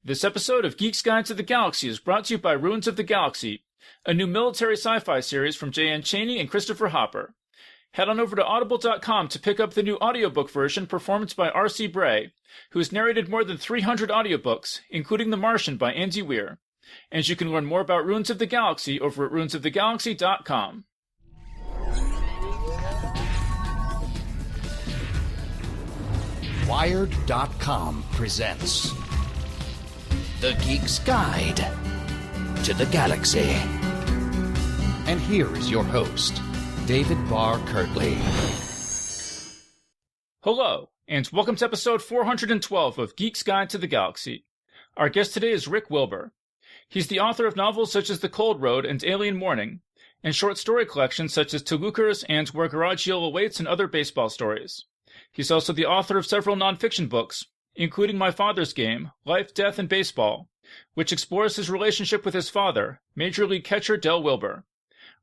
This episode of Geek's Guide to the Galaxy is brought to you by Ruins of the Galaxy, a new military sci-fi series from J.N. Chaney and Christopher Hopper. Head on over to audible.com to pick up the new audiobook version performed by R.C. Bray, who has narrated more than 300 audiobooks, including The Martian by Andy Weir. And you can learn more about Ruins of the Galaxy over at ruinsofthegalaxy.com. Wired.com presents The Geek's Guide to the Galaxy. And here is your host, David Barr Kirtley. Hello, and welcome to episode 412 of Geek's Guide to the Galaxy. Our guest today is Rick Wilber. He's the author of novels such as The Cold Road and Alien Morning, and short story collections such as Tulukers and Where Garagiel Awaits and Other Baseball Stories. He's also the author of several nonfiction books, including My Father's Game, Life, Death, and Baseball, which explores his relationship with his father, Major League catcher Del Wilber.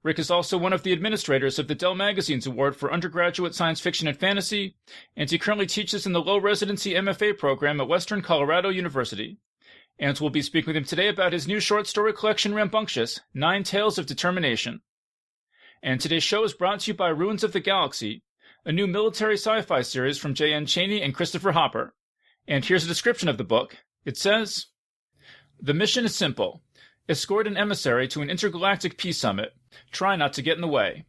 Rick is also one of the administrators of the Dell Magazine's Award for Undergraduate Science Fiction and Fantasy, and he currently teaches in the low residency MFA program at Western Colorado University. And we'll be speaking with him today about his new short story collection Rambunctious, Ninetails of Determination. And today's show is brought to you by Ruins of the Galaxy, a new military sci-fi series from J.N. Chaney and Christopher Hopper. And here's a description of the book. It says, "The mission is simple. Escort an emissary to an intergalactic peace summit. Try not to get in the way.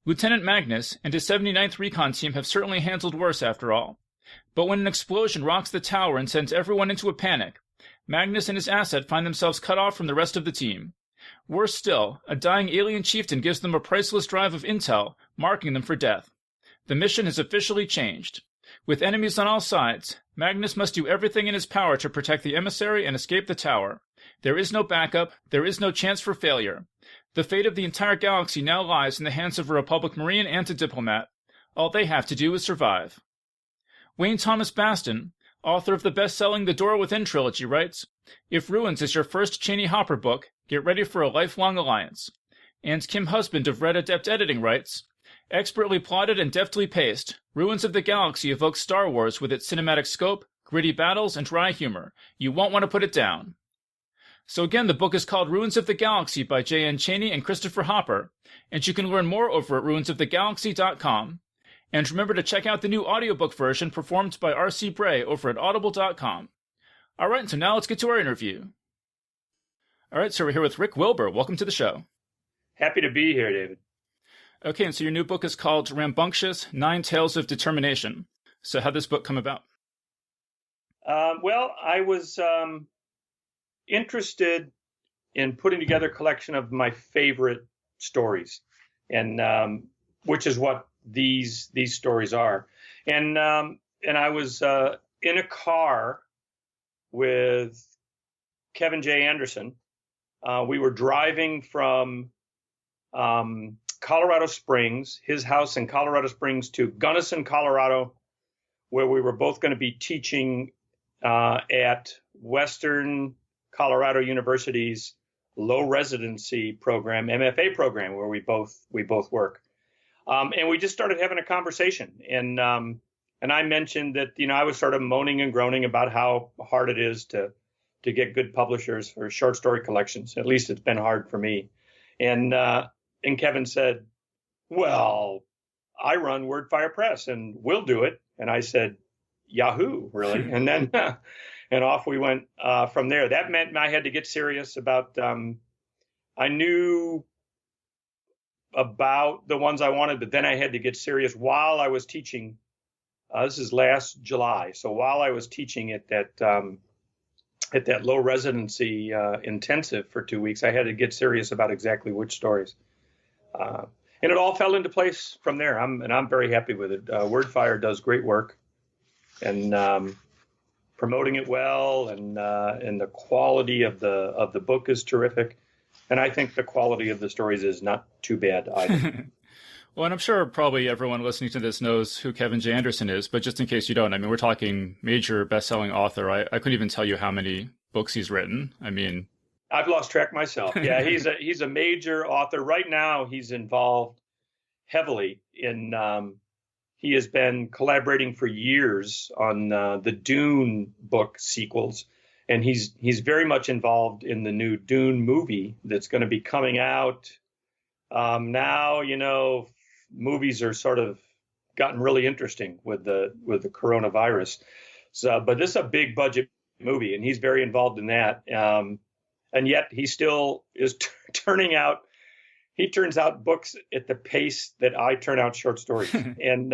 Lieutenant Magnus and his 79th Recon team have certainly handled worse after all. But when an explosion rocks the tower and sends everyone into a panic, Magnus and his asset find themselves cut off from the rest of the team. Worse still, a dying alien chieftain gives them a priceless drive of intel, marking them for death. The mission has officially changed. With enemies on all sides, Magnus must do everything in his power to protect the emissary and escape the tower. There is no backup, there is no chance for failure. The fate of the entire galaxy now lies in the hands of a Republic Marine and a diplomat. All they have to do is survive." Wayne Thomas Baston, author of the best-selling The Door Within trilogy, writes, "If Ruins is your first Chaney-Hopper book, get ready for a lifelong alliance." And Kim Husband of Red Adept Editing writes, "Expertly plotted and deftly paced, Ruins of the Galaxy evokes Star Wars with its cinematic scope, gritty battles, and dry humor. You won't want to put it down." So again, the book is called Ruins of the Galaxy by J.N. Chaney and Christopher Hopper, and you can learn more over at ruinsofthegalaxy.com. And remember to check out the new audiobook version performed by R.C. Bray over at audible.com. All right, so now let's get to our interview. All right, so we're here with Rick Wilber. Welcome to the show. Happy to be here, David. Okay, and so your new book is called Rambunctious, Ninetails of Determination. So how'd this book come about? Well, I was interested in putting together a collection of my favorite stories, and which is what these stories are. And I was in a car with Kevin J. Anderson. We were driving from Colorado Springs, his house in Colorado Springs, to Gunnison, Colorado, where we were both going to be teaching at Western Colorado University's low residency program, MFA program, where we both work. And we just started having a conversation. And I mentioned that, I was sort of moaning and groaning about how hard it is to get good publishers for short story collections. At least it's been hard for me. And Kevin said, "Well, I run Wordfire Press and we'll do it." And I said, "Yahoo, really?" And then, and off we went from there. That meant I had to get serious about, I knew about the ones I wanted, but then I had to get serious while I was teaching. This is last July. So while I was teaching at that low residency intensive for 2 weeks, I had to get serious about exactly which stories. And it all fell into place from there. I'm very happy with it. Wordfire does great work, and promoting it well, and the quality of the book is terrific. And I think the quality of the stories is not too bad either. Well, and I'm sure probably everyone listening to this knows who Kevin J. Anderson is, but just in case you don't, we're talking major best-selling author. I couldn't even tell you how many books he's written. I've lost track myself. Yeah, he's a major author. Right now, he's involved heavily in He has been collaborating for years on the Dune book sequels. and he's very much involved in the new Dune movie that's going to be coming out. Now, movies are sort of gotten really interesting with the coronavirus. So, but this is a big budget movie, and he's very involved in that. And yet he still is turning out. He turns out books at the pace that I turn out short stories, and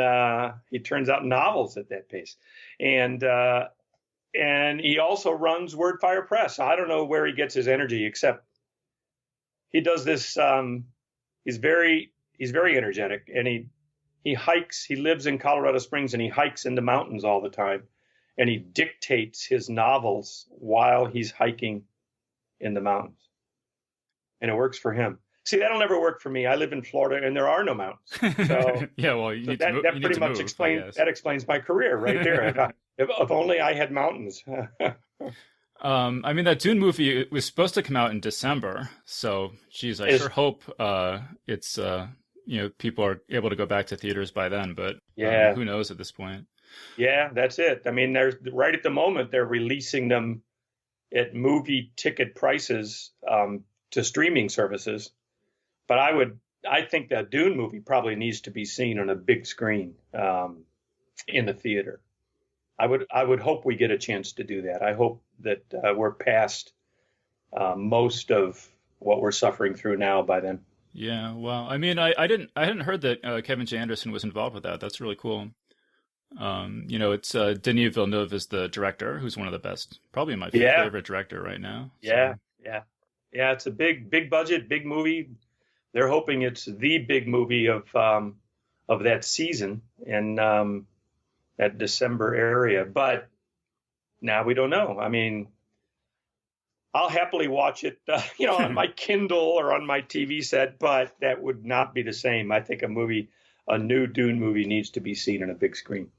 he turns out novels at that pace. And he also runs Wordfire Press. I don't know where he gets his energy, except he does this. He's very energetic, and he hikes. He lives in Colorado Springs, and he hikes in the mountains all the time, and he dictates his novels while he's hiking in the mountains, and it works for him. See, that'll never work for me. I live in Florida, and there are no mountains. So yeah, well, that pretty much explains my career right there. If only I had mountains. I mean, that Dune movie, it was supposed to come out in December. So, geez, I sure hope it's people are able to go back to theaters by then. But who knows at this point? Yeah, that's it. I mean, there's right at the moment they're releasing them at movie ticket prices to streaming services. But I think that Dune movie probably needs to be seen on a big screen in the theater. I would hope we get a chance to do that. I hope that we're past most of what we're suffering through now by then. Yeah, well, I mean, I hadn't heard that Kevin J. Anderson was involved with that. That's really cool. It's Denis Villeneuve is the director, who's one of the best, probably my favorite director right now. So. Yeah. It's a big budget, big movie. They're hoping it's the big movie of that season in that December area, but now we don't know. I mean, I'll happily watch it, on my Kindle or on my TV set, but that would not be the same. I think a new Dune movie needs to be seen on a big screen.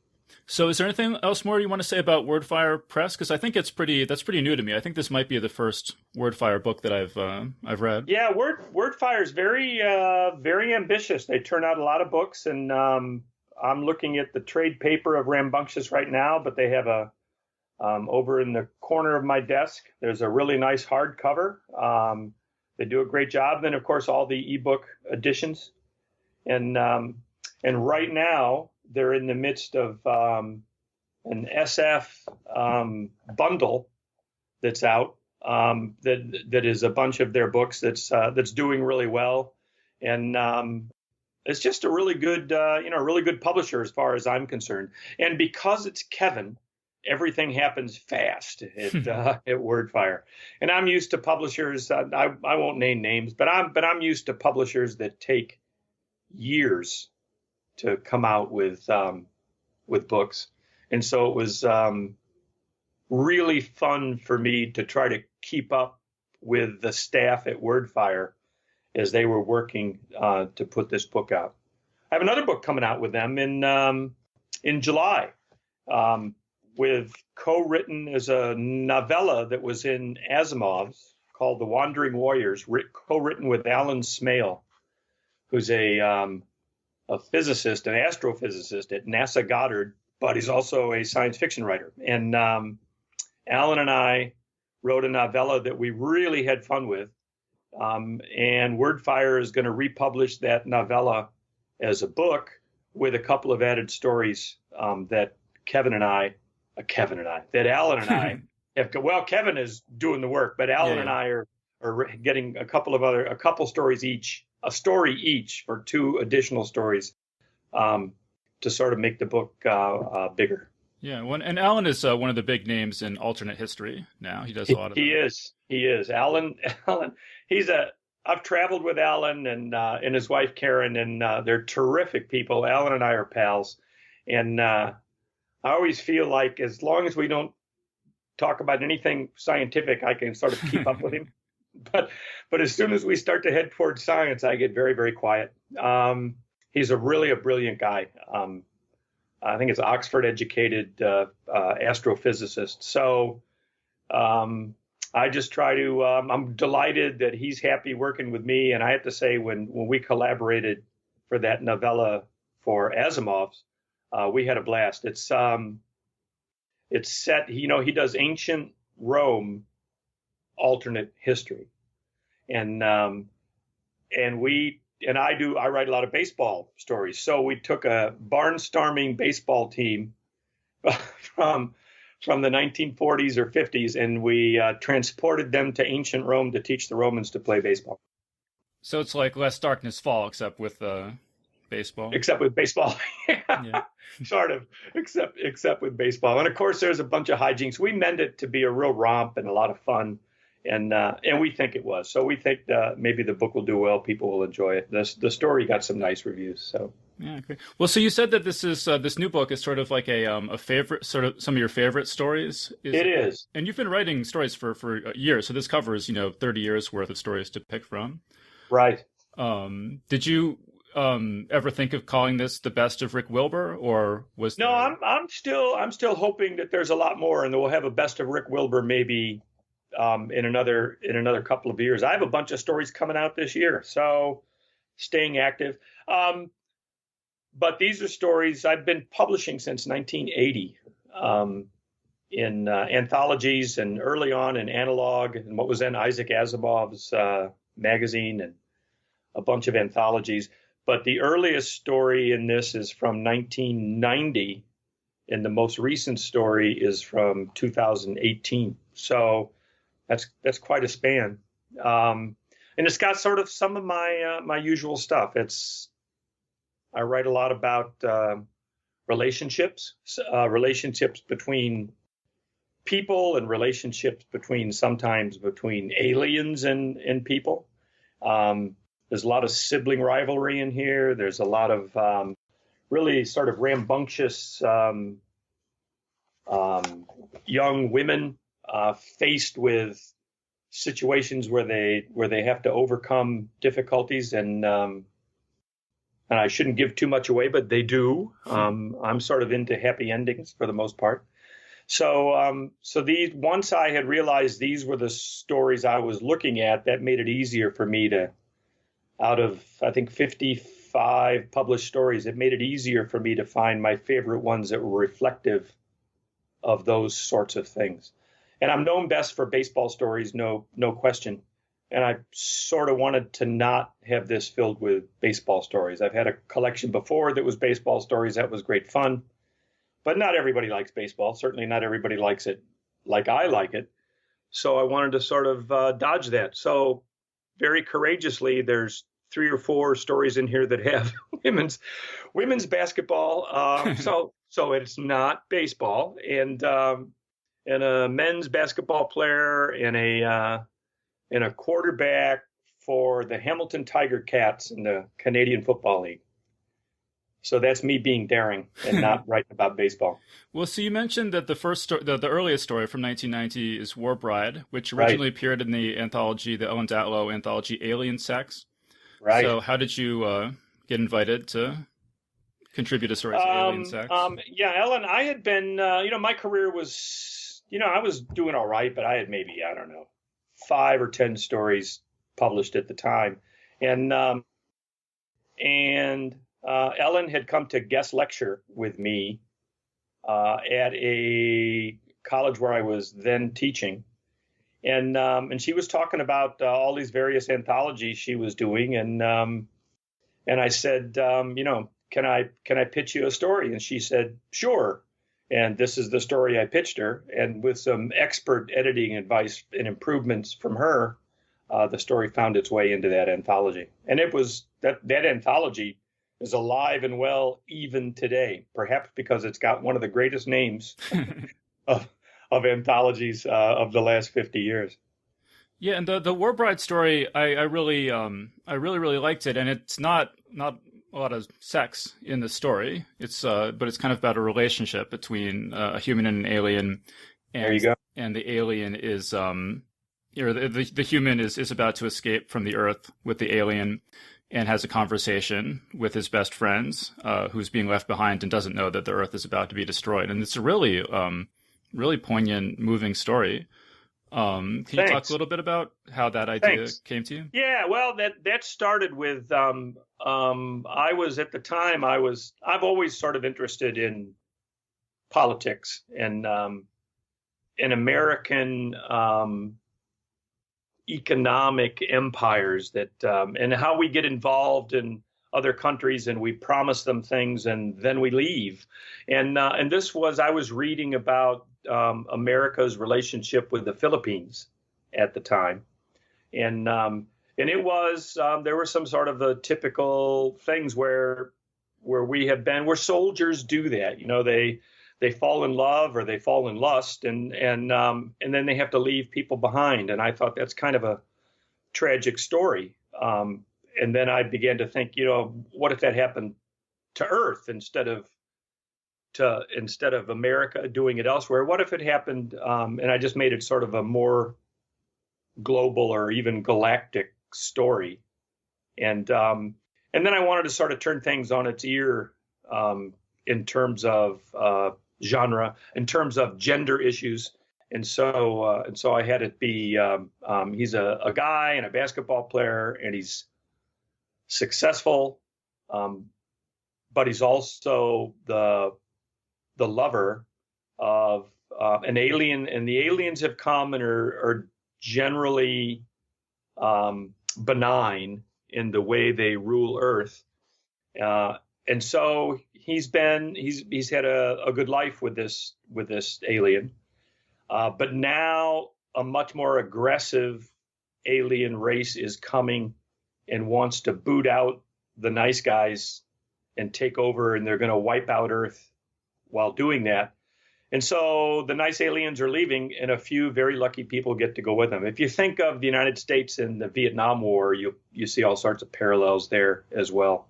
So is there anything else more you want to say about Wordfire Press? Because I think that's pretty new to me. I think this might be the first Wordfire book that I've read. Yeah, Wordfire is very very ambitious. They turn out a lot of books, and I'm looking at the trade paper of Rambunctious right now, but they have over in the corner of my desk, there's a really nice hardcover. They do a great job. Then, of course, all the ebook editions. And right now, they're in the midst of an SF bundle that's out that is a bunch of their books that's doing really well. And it's just a really good, really good publisher as far as I'm concerned. And because it's Kevin, everything happens fast at Wordfire. And I'm used to publishers. I won't name names, but I'm used to publishers that take years to come out with books. And so it was really fun for me to try to keep up with the staff at Wordfire as they were working to put this book out. I have another book coming out with them in July, with co-written as a novella that was in Asimov's called The Wandering Warriors, co-written with Alan Smale, who's a physicist, an astrophysicist at NASA Goddard, but he's also a science fiction writer. And Alan and I wrote a novella that we really had fun with. And Wordfire is going to republish that novella as a book with a couple of added stories that Alan and I have. Well, Kevin is doing the work, but Alan and I are getting a couple stories each, a story each for 2 additional stories to sort of make the book bigger. Yeah, and Alan is one of the big names in alternate history now. He does a lot of that. He is. Alan, I've traveled with Alan and his wife Karen, and they're terrific people. Alan and I are pals, and I always feel like as long as we don't talk about anything scientific, I can sort of keep up with him. But as soon as we start to head towards science, I get very, very quiet. He's a brilliant guy. I think it's Oxford-educated astrophysicist. So I just try to. I'm delighted that he's happy working with me. And I have to say, when we collaborated for that novella for Asimov's, we had a blast. It's set. He does ancient Rome alternate history. And I write a lot of baseball stories. So we took a barnstorming baseball team from the 1940s or 50s, and we transported them to ancient Rome to teach the Romans to play baseball. So it's like Lest Darkness Fall, except with baseball. Except with baseball, Yeah. sort of. Except with baseball, and of course there's a bunch of hijinks. We meant it to be a real romp and a lot of fun, and we think it was. So we think maybe the book will do well. People will enjoy it. The story got some nice reviews. So. Yeah, great. Well, so you said that this new book is sort of like a favorite, sort of some of your favorite stories. It is. And you've been writing stories for years, so this covers 30 years worth of stories to pick from. Right. Did you ever think of calling this the best of Rick Wilber, or was no? I'm still hoping that there's a lot more, and that we'll have a best of Rick Wilber maybe in another couple of years. I have a bunch of stories coming out this year, so staying active. But these are stories I've been publishing since 1980 in anthologies, and early on in Analog, and what was then Isaac Asimov's magazine, and a bunch of anthologies. But the earliest story in this is from 1990, and the most recent story is from 2018. So that's quite a span. And it's got sort of some of my usual stuff. I write a lot about relationships between people, and relationships sometimes between aliens and people. There's a lot of sibling rivalry in here. There's a lot of really sort of rambunctious young women faced with situations where they have to overcome difficulties, and I shouldn't give too much away, but they do. I'm sort of into happy endings for the most part. So these, once I had realized these were the stories I was looking at, that made it easier for me to, out of, I think, 55 published stories, it made it easier for me to find my favorite ones that were reflective of those sorts of things. And I'm known best for baseball stories, no question. And I sort of wanted to not have this filled with baseball stories. I've had a collection before that was baseball stories. That was great fun. But not everybody likes baseball. Certainly not everybody likes it like I like it. So I wanted to sort of dodge that. So very courageously, there's 3 or 4 stories in here that have women's basketball. So it's not baseball, and a men's basketball player, and a quarterback for the Hamilton Tiger Cats in the Canadian Football League. So that's me being daring and not writing about baseball. Well, so you mentioned that the earliest story from 1990 is War Bride, which originally appeared in the anthology, the Ellen Datlow anthology, Alien Sex. Right. So how did you get invited to contribute a story to Alien Sex? Yeah, Ellen, I had been, my career was, I was doing all right, but I had maybe, 5 or 10 stories published at the time. And Ellen had come to guest lecture with me at a college where I was then teaching. And she was talking about all these various anthologies she was doing. And I said, can I pitch you a story? And she said, sure. And this is the story I pitched her. And with some expert editing advice and improvements from her, the story found its way into that anthology. And it was that anthology is alive and well even today, perhaps because it's got one of the greatest names of anthologies of the last 50 years. Yeah, and the War Bride story, I really liked it, and it's not a lot of sex in the story. It's but it's kind of about a relationship between a human and an alien. And, there you go. And the alien is the human is about to escape from the Earth with the alien, and has a conversation with his best friends, who's being left behind and doesn't know that the Earth is about to be destroyed. And it's a really poignant, moving story. Can you talk a little bit about how that idea came to you? Yeah, well, that started with I was at the time I've always sort of interested in politics and and American economic empires that and how we get involved in other countries and we promise them things and then we leave. And this was, I was reading about America's relationship with the Philippines at the time. And it was, there were some sort of the typical things where we have been, where soldiers do that. You know, they fall in love or they fall in lust and then they have to leave people behind. And I thought that's kind of a tragic story. And then I began to think, you know, what if that happened to Earth instead of America doing it elsewhere? What if it happened? And I just made it sort of a more global or even galactic story. And then I wanted to sort of turn things on its ear in terms of genre, in terms of gender issues. And so I had it be he's a guy and a basketball player, and he's successful, but he's also the lover of an alien, and the aliens have come and are generally benign in the way they rule Earth. And so he's had a good life with this alien, but now a much more aggressive alien race is coming and wants to boot out the nice guys and take over, and they're going to wipe out Earth while doing that. And so the nice aliens are leaving, and a few very lucky people get to go with them. If you think of the United States and the Vietnam War, you see all sorts of parallels there as well.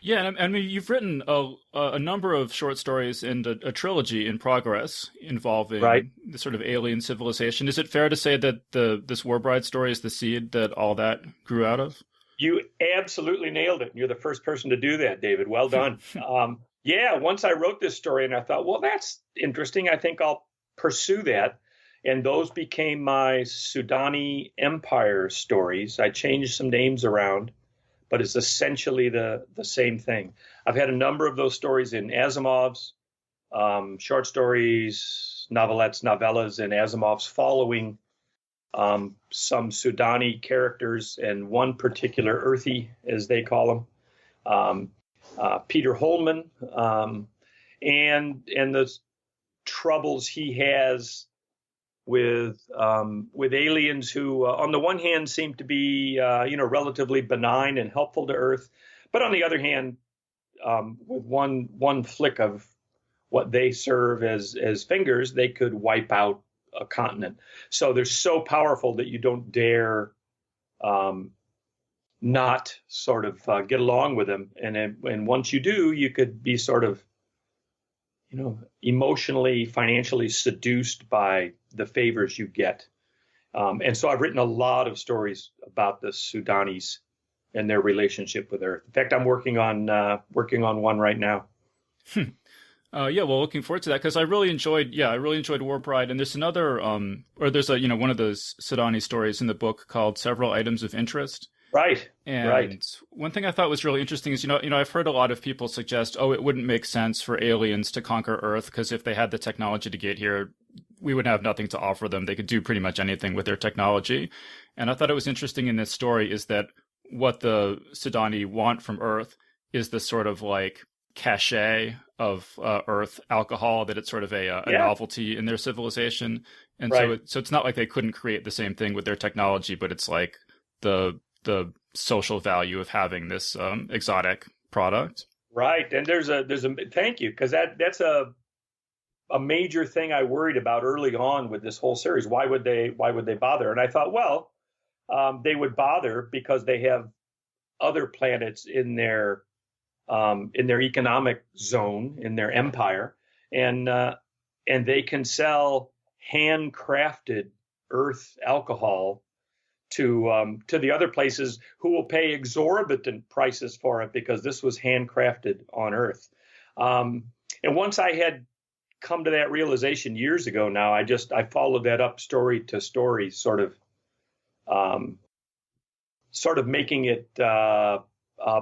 Yeah, and I mean, you've written a number of short stories and a trilogy in progress involving the sort of alien civilization. Is it fair to say that this War Bride story is the seed that all that grew out of? You absolutely nailed it. You're the first person to do that, David. Well done. Yeah, once I wrote this story and I thought, well, that's interesting. I think I'll pursue that. And those became my Sudani Empire stories. I changed some names around, but it's essentially the same thing. I've had a number of those stories in Asimov's, short stories, novelettes, novellas in Asimov's, following some Sudani characters and one particular Earthie, as they call him, Peter Holman, and the troubles he has with aliens who, on the one hand, seem to be relatively benign and helpful to Earth, but on the other hand, with one flick of what they serve as fingers, they could wipe out a continent. So they're so powerful that you don't dare not sort of get along with them. And once you do, you could be sort of, emotionally, financially seduced by the favors you get. And so I've written a lot of stories about the Sudanis and their relationship with Earth. In fact, I'm working on one right now. Yeah, well, looking forward to that, because I really enjoyed War Bride, and there's another there's one of those Sudani stories in the book called Several Items of Interest. Right. And right. One thing I thought was really interesting is, I've heard a lot of people suggest, it wouldn't make sense for aliens to conquer Earth, because if they had the technology to get here, we would have nothing to offer them. They could do pretty much anything with their technology. And I thought it was interesting in this story is that what the Sudani want from Earth is this sort of like cachet of Earth alcohol, that it's sort of a novelty in their civilization. And so it's not like they couldn't create the same thing with their technology, but it's like the social value of having this exotic product. Right. And there's a thank you, because that's a major thing I worried about early on with this whole series. Why would they bother? And I thought, well, they would bother because they have other planets in their economic zone, in their empire, and they can sell handcrafted Earth alcohol to the other places who will pay exorbitant prices for it, because this was handcrafted on Earth. And once I had come to that realization years ago now, I followed that up story to story, sort of making it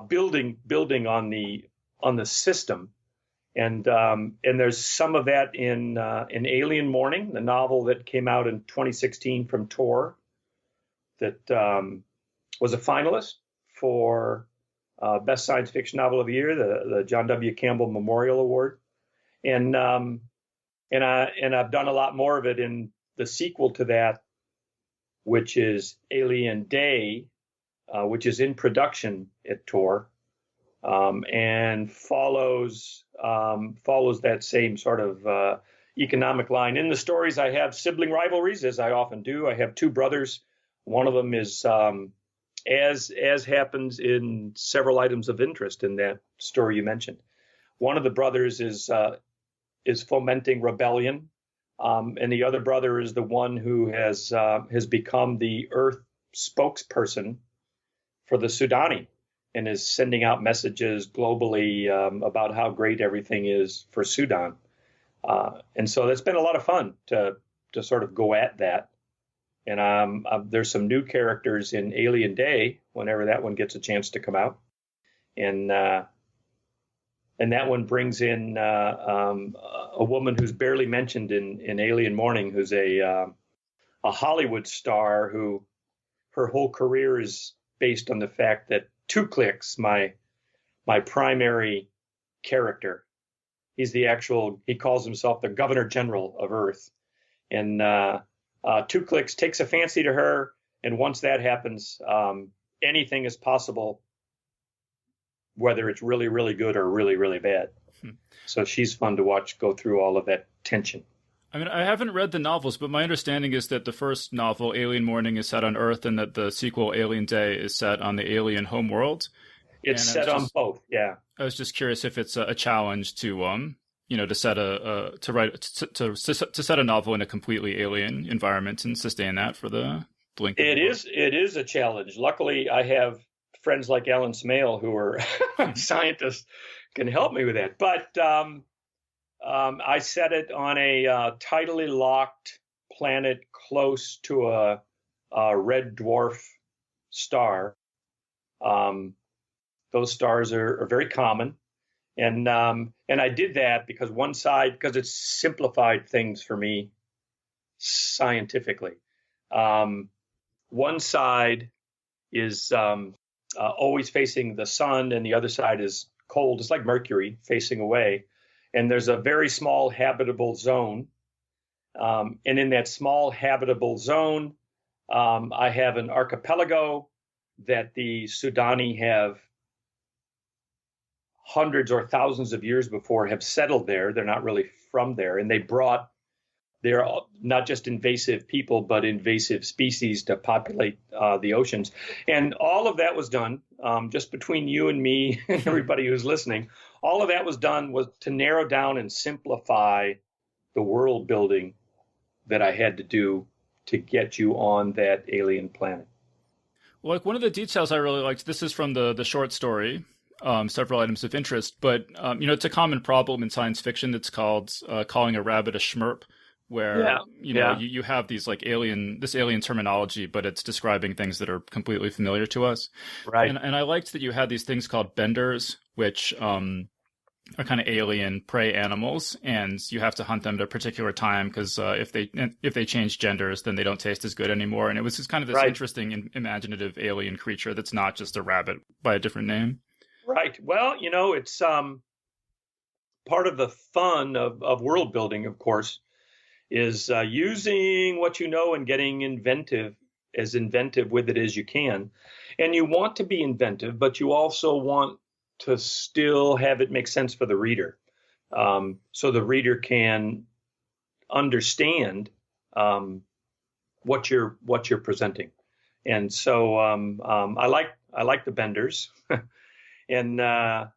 building on the system. And there's some of that in Alien Morning, the novel that came out in 2016 from Tor, that was a finalist for Best Science Fiction Novel of the Year, the John W. Campbell Memorial Award. And I've done a lot more of it in the sequel to that, which is Alien Day, which is in production at Tor, and follows that same sort of economic line. In the stories, I have sibling rivalries, as I often do. I have two brothers. One of them is, as happens in several items of interest in that story you mentioned. One of the brothers is fomenting rebellion, and the other brother is the one who has become the Earth spokesperson for the Sudani, and is sending out messages globally about how great everything is for Sudan. And so it's been a lot of fun to sort of go at that. And there's some new characters in Alien Day, whenever that one gets a chance to come out. And that one brings in a woman who's barely mentioned in Alien Morning, who's a Hollywood star who her whole career is based on the fact that Two Clicks, my primary character, he calls himself the Governor General of Earth. And Two Clicks takes a fancy to her. And once that happens, anything is possible, whether it's really, really good or really, really bad. So she's fun to watch go through all of that tension. I mean, I haven't read the novels, but my understanding is that the first novel, Alien Morning, is set on Earth, and that the sequel, Alien Day, is set on the alien homeworld. It's set on both, yeah. I was just curious if it's a challenge to set a novel in a completely alien environment and sustain that for the length. It is a challenge. Luckily, I have friends like Alan Smale who are scientists, can help me with that. But I set it on a tidally locked planet close to a red dwarf star. Those stars are very common. And I did that because because it's simplified things for me scientifically. One side is always facing the sun, and the other side is cold. It's like Mercury facing away. And there's a very small habitable zone. And in that small habitable zone, I have an archipelago that the Sudani have hundreds or thousands of years before have settled there. They're not really from there. And they're not just invasive people, but invasive species to populate the oceans. And all of that was done just between you and me and everybody who's listening. All of that was done was to narrow down and simplify the world building that I had to do to get you on that alien planet. Well, like one of the details I really liked, this is from the short story, several items of interest, but it's a common problem in science fiction that's called calling a rabbit a schmerp, where you have these like alien terminology, but it's describing things that are completely familiar to us. Right. And I liked that you had these things called benders, which are kind of alien prey animals, and you have to hunt them at a particular time because if they change genders, then they don't taste as good anymore. And it was just kind of this interesting and imaginative alien creature that's not just a rabbit by a different name. Right. Well, it's part of the fun of world building, of course, is using what you know and getting as inventive with it as you can. And you want to be inventive, but you also want to still have it make sense for the reader, so the reader can understand what you're presenting. And so I like the benders, and I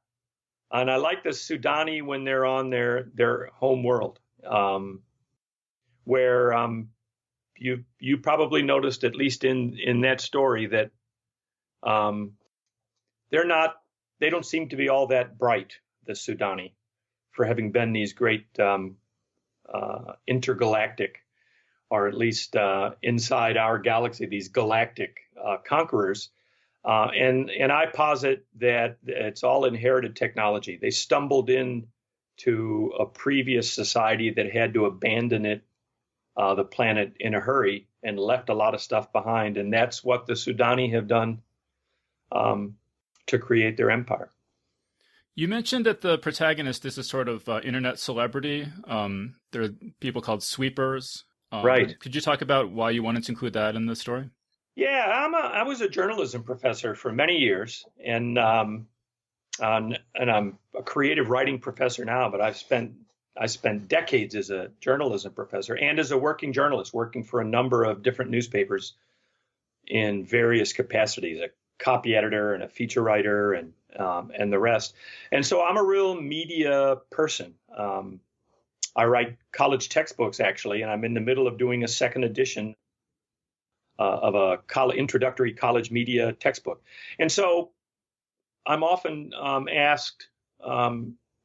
like the Sudani when they're on their home world, where you probably noticed, at least in that story, that they don't seem to be all that bright, the Sudani, for having been these great intergalactic, or at least inside our galaxy, these galactic conquerors. And I posit that it's all inherited technology. They stumbled in to a previous society that had to abandon the planet in a hurry and left a lot of stuff behind. And that's what the Sudani have done to create their empire. You mentioned that the protagonist is a sort of internet celebrity. There are people called sweepers. Right. Could you talk about why you wanted to include that in the story? Yeah, I was a journalism professor for many years, and I'm a creative writing professor now. But I spent decades as a journalism professor and as a working journalist, working for a number of different newspapers in various capacities, a copy editor and a feature writer and the rest. And so I'm a real media person. I write college textbooks, actually, and I'm in the middle of doing a second edition of a introductory college media textbook. And so I'm often asked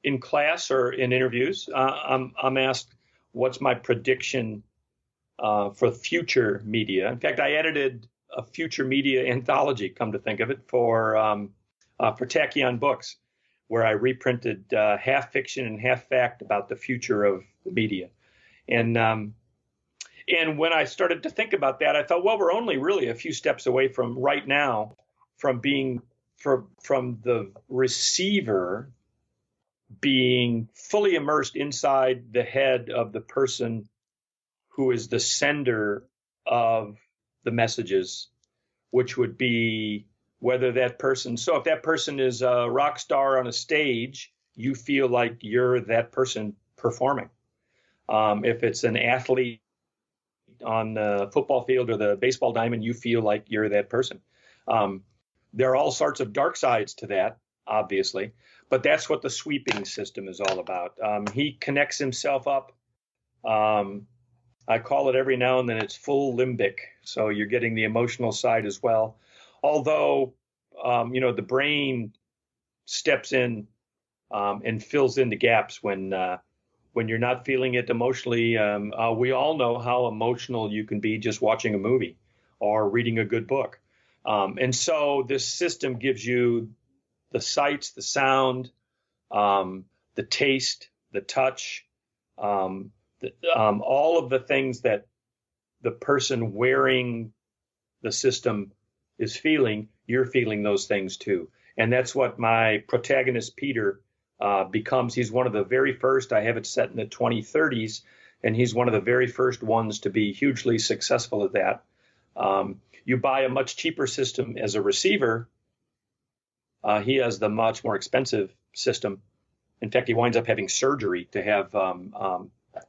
in class or in interviews, I'm asked, what's my prediction for future media? In fact, I edited a future media anthology, come to think of it, for Tachyon Books, where I reprinted half fiction and half fact about the future of the media. And when I started to think about that, I thought, well, we're only really a few steps away from right now, from the receiver being fully immersed inside the head of the person who is the sender of the messages, which would be whether that person. So if that person is a rock star on a stage, you feel like you're that person performing. If it's an athlete on the football field or the baseball diamond, you feel like you're that person. There are all sorts of dark sides to that, obviously, but that's what the sweeping system is all about. He connects himself up. I call it every now and then it's full limbic. So you're getting the emotional side as well. Although, the brain steps in and fills in the gaps when you're not feeling it emotionally. We all know how emotional you can be just watching a movie or reading a good book. And so this system gives you the sights, the sound, the taste, the touch, all of the things that the person wearing the system is feeling, you're feeling those things too. And that's what my protagonist, Peter, becomes. He's one of the very first. I have it set in the 2030s, and he's one of the very first ones to be hugely successful at that. You buy a much cheaper system as a receiver. He has the much more expensive system. In fact, he winds up having surgery to have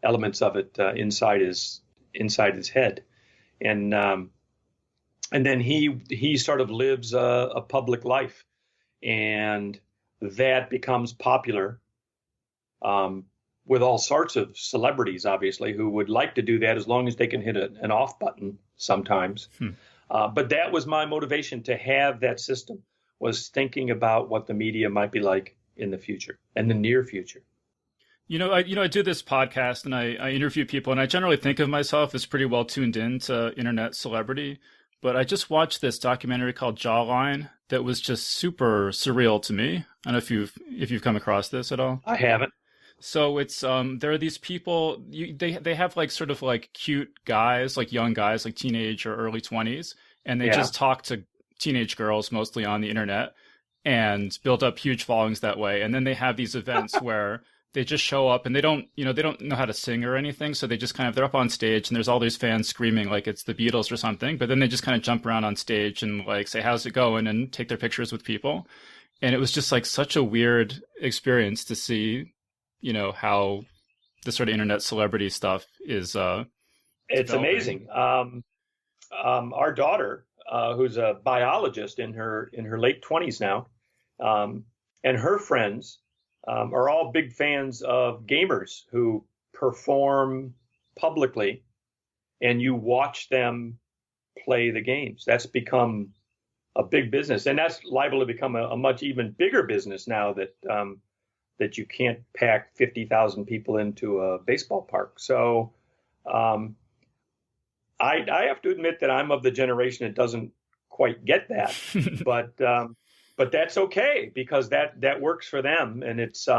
elements of it inside his head, and then he sort of lives a public life, and that becomes popular with all sorts of celebrities, obviously, who would like to do that as long as they can hit an off button sometimes. But that was my motivation to have that system, was thinking about what the media might be like in the future and the near future. I do this podcast and I interview people, and I generally think of myself as pretty well tuned in to internet celebrity. But I just watched this documentary called Jawline that was just super surreal to me. I don't know if you've come across this at all. I haven't. So it's there are these people, they have like sort of like cute guys, like young guys, like teenage or early 20s, and they just talk to teenage girls mostly on the internet and build up huge followings that way. And then they have these events where they just show up and they don't know how to sing or anything. So they just they're up on stage and there's all these fans screaming like it's the Beatles or something. But then they just kind of jump around on stage and like say, how's it going? And take their pictures with people. And it was just like such a weird experience to see, how the sort of internet celebrity stuff is. It's amazing. Our daughter, who's a biologist in her late 20s now, and her friends, are all big fans of gamers who perform publicly, and you watch them play the games. That's become a big business, and that's liable to become a much even bigger business now that you can't pack 50,000 people into a baseball park. So I have to admit that I'm of the generation that doesn't quite get that, but that's okay because that works for them, and it's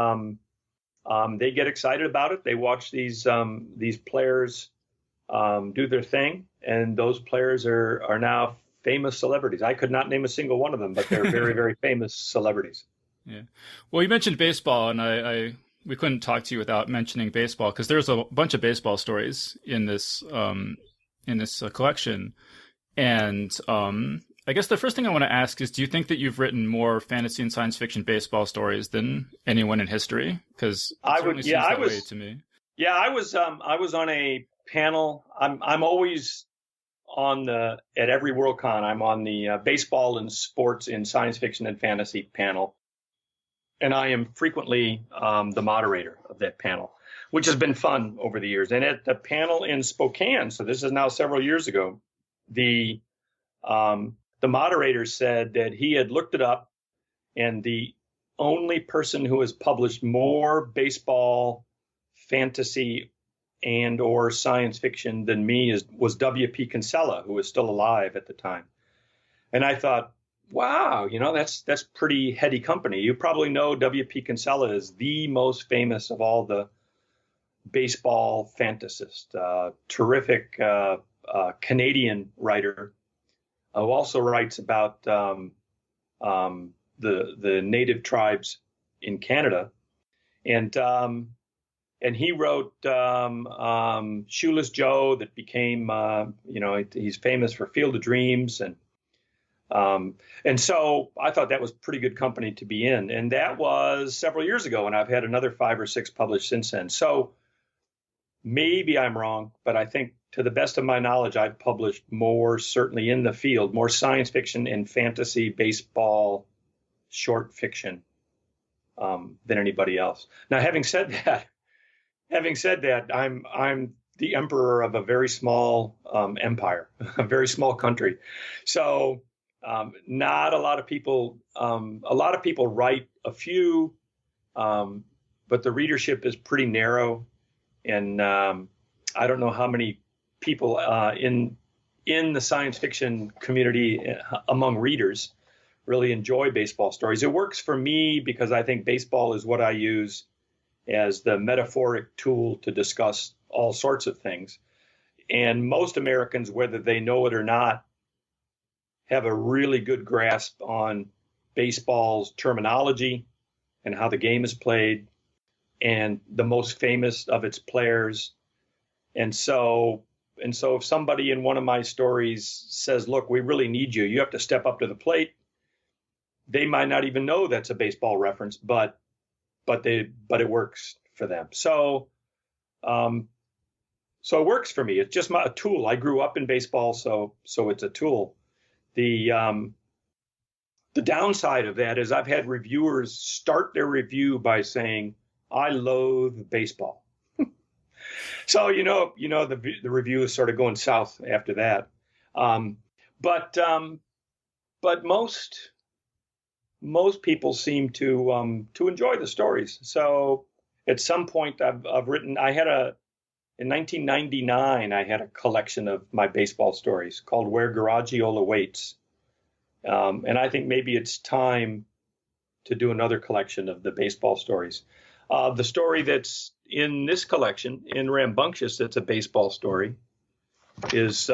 they get excited about it. They watch these players do their thing, and those players are now famous celebrities. I could not name a single one of them, but they're very, very famous celebrities. Yeah. Well, you mentioned baseball, and we couldn't talk to you without mentioning baseball, because there's a bunch of baseball stories in this collection. And I guess the first thing I want to ask is, do you think that you've written more fantasy and science fiction baseball stories than anyone in history? Because it certainly seems that way to me. Yeah, I was on a panel. I'm always at every Worldcon. I'm on the baseball and sports in science fiction and fantasy panel, and I am frequently the moderator of that panel, which has been fun over the years. And at the panel in Spokane, so this is now several years ago, the moderator said that he had looked it up, and the only person who has published more baseball, fantasy, and or science fiction than me was W.P. Kinsella, who was still alive at the time. And I thought, wow, that's pretty heady company. You probably know W.P. Kinsella is the most famous of all the baseball fantasists, terrific Canadian writer who also writes about the native tribes in Canada. And he wrote Shoeless Joe, that became, he's famous for Field of Dreams. And so I thought that was pretty good company to be in. And that was several years ago, and I've had another 5 or 6 published since then. So maybe I'm wrong, but I think to the best of my knowledge, I've published more, certainly in the field, more science fiction and fantasy baseball short fiction than anybody else. Now, having said that, I'm the emperor of a very small empire, a very small country. So not a lot of people. A lot of people write a few, but the readership is pretty narrow, and I don't know how many people in the science fiction community among readers really enjoy baseball stories. It works for me because I think baseball is what I use as the metaphoric tool to discuss all sorts of things. And most Americans, whether they know it or not, have a really good grasp on baseball's terminology and how the game is played and the most famous of its players. And so if somebody in one of my stories says, look, we really need you, you have to step up to the plate, they might not even know that's a baseball reference, but it works for them. So it works for me. It's just a tool. I grew up in baseball, so it's a tool. The downside of that is I've had reviewers start their review by saying, I loathe baseball. So, the review is sort of going south after that. But most people seem to enjoy the stories. So at some point I've written, in 1999, I had a collection of my baseball stories called Where Garagiola Waits. And I think maybe it's time to do another collection of the baseball stories. The story that's in this collection, in Rambunctious, that's a baseball story, is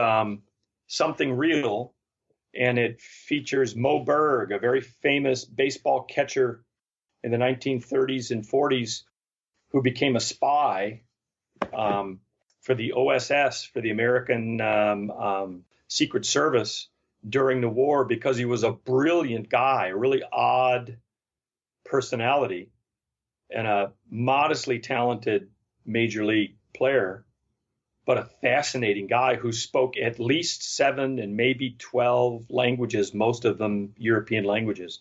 Something Real. And it features Mo Berg, a very famous baseball catcher in the 1930s and 40s, who became a spy for the OSS, for the American Secret Service during the war, because he was a brilliant guy, a really odd personality, and a modestly talented major league player, but a fascinating guy who spoke at least 7 and maybe 12 languages, most of them European languages.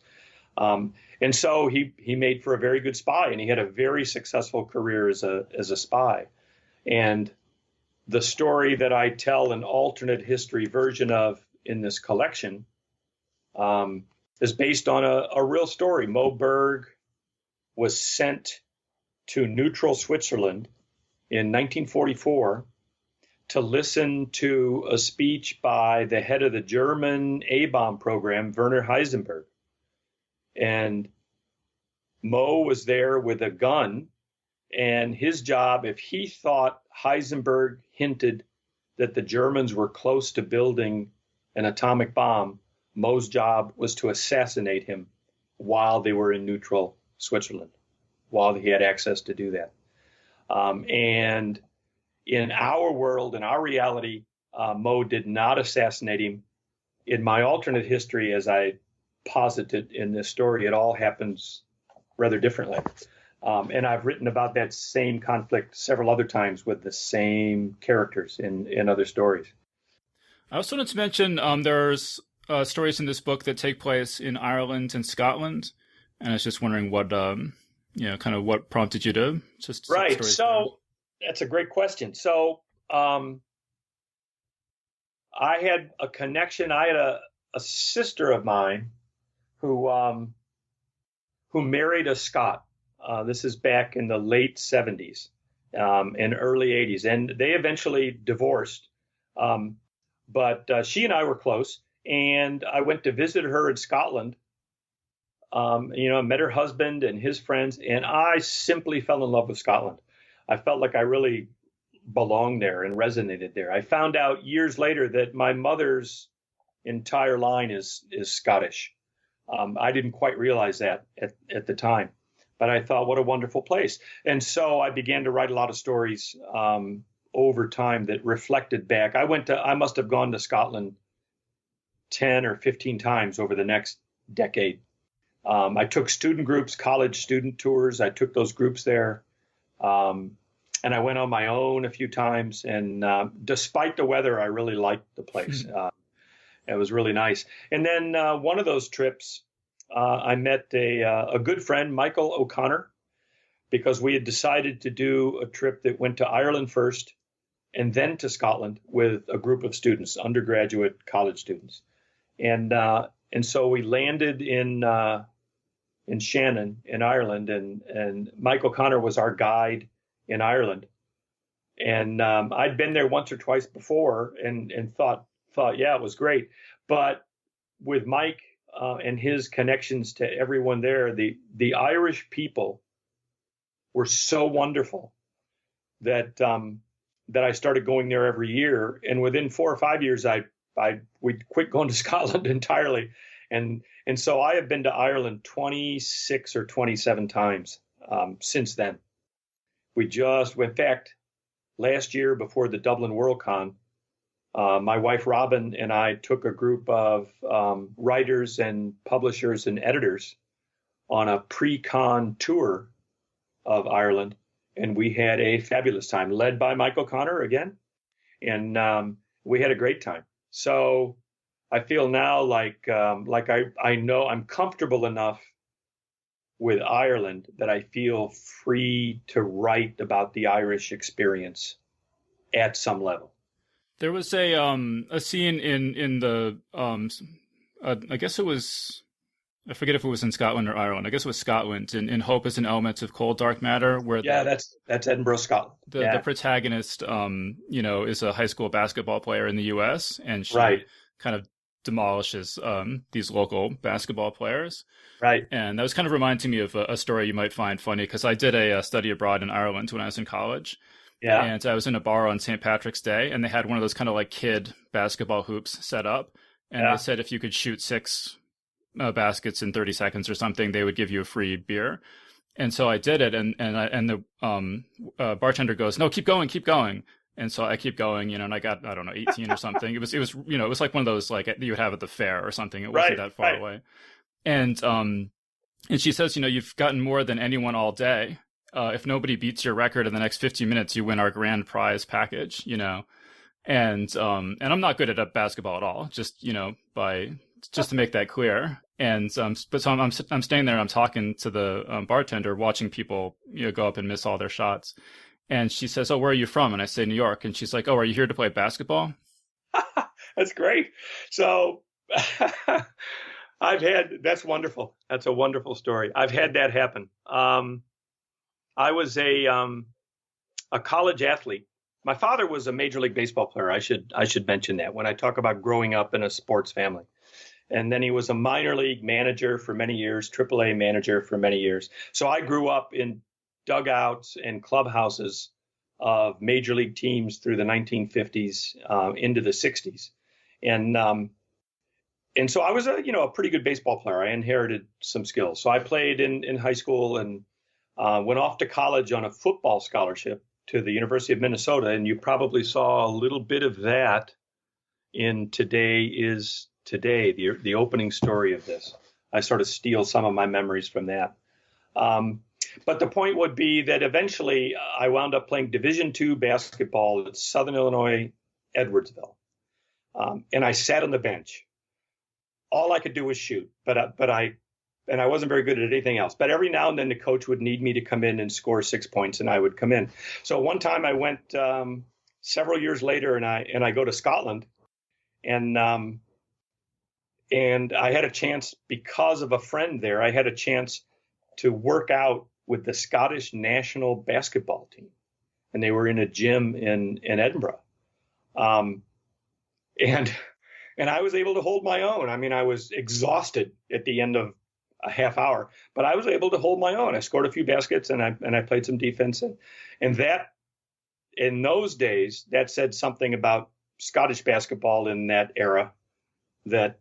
And so he made for a very good spy, and he had a very successful career as a spy. And the story that I tell an alternate history version of in this collection is based on a real story. Mo Berg was sent to neutral Switzerland in 1944 to listen to a speech by the head of the German A-bomb program, Werner Heisenberg. And Mo was there with a gun, And his job, if he thought Heisenberg hinted that the Germans were close to building an atomic bomb, Moe's job was to assassinate him while they were in neutral Switzerland, while he had access to do that. And in our world, in our reality, Moe did not assassinate him. In my alternate history, as I posited in this story, it all happens rather differently. And I've written about that same conflict several other times with the same characters in other stories. I also wanted to mention there's stories in this book that take place in Ireland and Scotland, and I was just wondering what kind of what prompted you to just right. So that's a great question. So I had a connection. I had a sister of mine who married a Scot. This is back in the late 70s and early 80s, and they eventually divorced. But she and I were close, and I went to visit her in Scotland. Met her husband and his friends, and I simply fell in love with Scotland. I felt like I really belonged there and resonated there. I found out years later that my mother's entire line is Scottish. I didn't quite realize that at the time, but I thought, what a wonderful place. And so I began to write a lot of stories over time that reflected back. I must have gone to Scotland 10 or 15 times over the next decade. I took student groups, college student tours. I took those groups there. And I went on my own a few times. And despite the weather, I really liked the place. It was really nice. And then one of those trips, I met a good friend, Michael O'Connor, because we had decided to do a trip that went to Ireland first and then to Scotland with a group of students, undergraduate college students. And so we landed in Shannon in Ireland, and Mike O'Connor was our guide in Ireland. And I'd been there once or twice before and thought, yeah, it was great. But with Mike and his connections to everyone there, the Irish people were so wonderful that I started going there every year. And within 4 or 5 years, we'd quit going to Scotland entirely. And so I have been to Ireland 26 or 27 times since then. In fact, last year before the Dublin Worldcon, my wife Robin and I took a group of writers and publishers and editors on a pre-con tour of Ireland. And we had a fabulous time, led by Mike O'Connor again. And we had a great time. So I feel now like I know I'm comfortable enough with Ireland that I feel free to write about the Irish experience at some level. There was a scene in the I guess it was, I forget if it was in Scotland or Ireland. I guess it was Scotland in Hope is an Element of Cold Dark Matter, where that's Edinburgh, Scotland. The protagonist is a high school basketball player in the US, and she kind of demolishes these local basketball players. Right. And that was kind of reminding me of a story you might find funny, because I did a study abroad in Ireland when I was in college. Yeah. And I was in a bar on St. Patrick's Day, and they had one of those kind of like kid basketball hoops set up. And they said if you could shoot 6 baskets in 30 seconds or something, they would give you a free beer. And so I did it, and the bartender goes, "No, keep going." And so I keep going, and I got, I don't know, 18 or something. It was like one of those like that you would have at the fair or something. It wasn't that far away. And she says, you've gotten more than anyone all day. If nobody beats your record in the next 15 minutes, you win our grand prize package, And I'm not good at basketball at all, just to make that clear. And so I'm staying there, I'm talking to the bartender, watching people go up and miss all their shots. And she says, "Oh, where are you from?" And I say, "New York." And she's like, "Oh, are you here to play basketball?" That's great. So that's wonderful. That's a wonderful story. I've had that happen. I was a college athlete. My father was a Major League Baseball player. I should mention that when I talk about growing up in a sports family. And then he was a minor league manager for many years, AAA manager for many years. So I grew up in dugouts and clubhouses of major league teams through the 1950s into the 60s. And so I was a pretty good baseball player. I inherited some skills. So I played in high school and went off to college on a football scholarship to the University of Minnesota. And you probably saw a little bit of that in Today Is Today, the opening story of this. I sort of steal some of my memories from that. But the point would be that eventually I wound up playing Division II basketball at Southern Illinois, Edwardsville. And I sat on the bench. All I could do was shoot, but I wasn't very good at anything else. But every now and then the coach would need me to come in and score 6 points, and I would come in. So one time I went several years later, and I go to Scotland, and I had a chance because of a friend there. I had a chance to work out with the Scottish national basketball team, and they were in a gym in Edinburgh. And I was able to hold my own. I mean, I was exhausted at the end of a half hour, but I was able to hold my own. I scored a few baskets and I played some defense. And that, in those days, that said something about Scottish basketball in that era, that